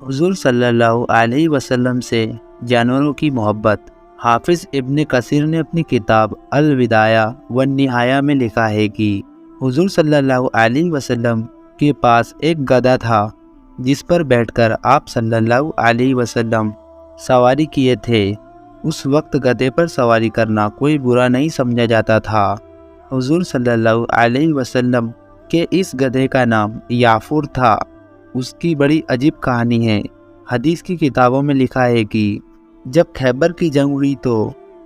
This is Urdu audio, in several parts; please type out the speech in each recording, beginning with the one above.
حضور صلی اللہ علیہ وسلم سے جانوروں کی محبت۔ حافظ ابن کثیر نے اپنی کتاب البدایہ والنہایہ میں لکھا ہے کہ حضور صلی اللہ علیہ وسلم کے پاس ایک گدھا تھا جس پر بیٹھ کر آپ صلی اللہ علیہ وسلم سواری کیے تھے۔ اس وقت گدھے پر سواری کرنا کوئی برا نہیں سمجھا جاتا تھا۔ حضور صلی اللہ علیہ وسلم کے اس گدھے کا نام یافور تھا۔ اس کی بڑی عجیب کہانی ہے۔ حدیث کی کتابوں میں لکھا ہے کہ جب خیبر کی جنگ ہوئی تو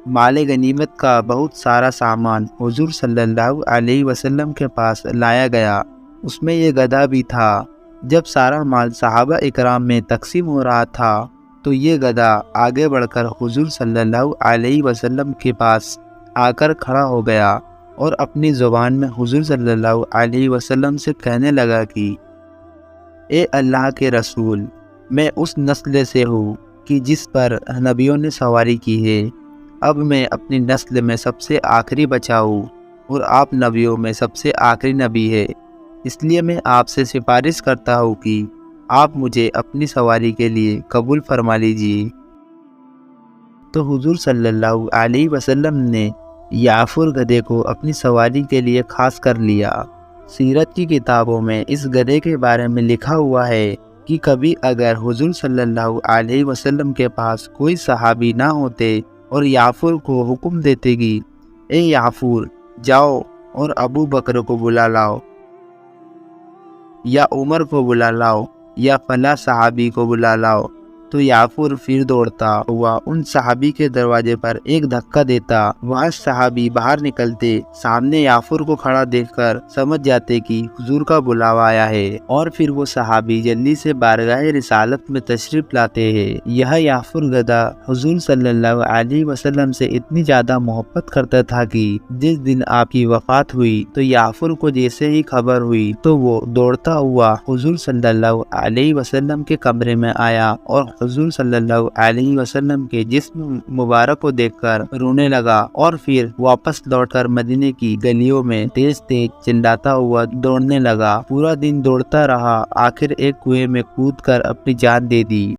مال غنیمت کا بہت سارا سامان حضور صلی اللہ علیہ وسلم کے پاس لایا گیا، اس میں یہ گدھا بھی تھا۔ جب سارا مال صحابہ اکرام میں تقسیم ہو رہا تھا تو یہ گدھا آگے بڑھ کر حضور صلی اللہ علیہ وسلم کے پاس آ کر کھڑا ہو گیا اور اپنی زبان میں حضور صلی اللہ علیہ وسلم سے کہنے لگا کہ اے اللہ کے رسول، میں اس نسل سے ہوں کہ جس پر نبیوں نے سواری کی ہے۔ اب میں اپنی نسل میں سب سے آخری بچا ہوں اور آپ نبیوں میں سب سے آخری نبی ہے، اس لیے میں آپ سے سفارش کرتا ہوں کہ آپ مجھے اپنی سواری کے لیے قبول فرما لیجیے۔ تو حضور صلی اللہ علیہ وسلم نے یافور گدھے کو اپنی سواری کے لیے خاص کر لیا۔ سیرت کی کتابوں میں اس گدھے کے بارے میں لکھا ہوا ہے کہ کبھی اگر حضور صلی اللہ علیہ وسلم کے پاس کوئی صحابی نہ ہوتے اور یافور کو حکم دیتے کہ اے یافور، جاؤ اور ابو بکر کو بلا لاؤ، یا عمر کو بلا لاؤ، یا فلاں صحابی کو بلا لاؤ، تو یافور پھر دوڑتا ہوا ان صحابی کے دروازے پر ایک دھکا دیتا۔ وہاں صحابی باہر نکلتے، سامنے یافور کو کھڑا دیکھ کر سمجھ جاتے کہ حضور کا بلاوا آیا ہے، اور پھر وہ صحابی جلدی سے بارگاہ رسالت میں تشریف لاتے ہیں۔ یہ یافور گدھا حضور صلی اللہ علیہ وسلم سے اتنی زیادہ محبت کرتا تھا کہ جس دن آپ کی وفات ہوئی تو یافور کو جیسے ہی خبر ہوئی تو وہ دوڑتا ہوا حضور صلی اللہ علیہ وسلم کے کمرے میں آیا اور حضور صلی اللہ علیہ وسلم کے جسم مبارک کو دیکھ کر رونے لگا، اور پھر واپس لوٹ کر مدینے کی گلیوں میں تیز تیز چلاتا ہوا دوڑنے لگا۔ پورا دن دوڑتا رہا، آخر ایک کنویں میں کود کر اپنی جان دے دی۔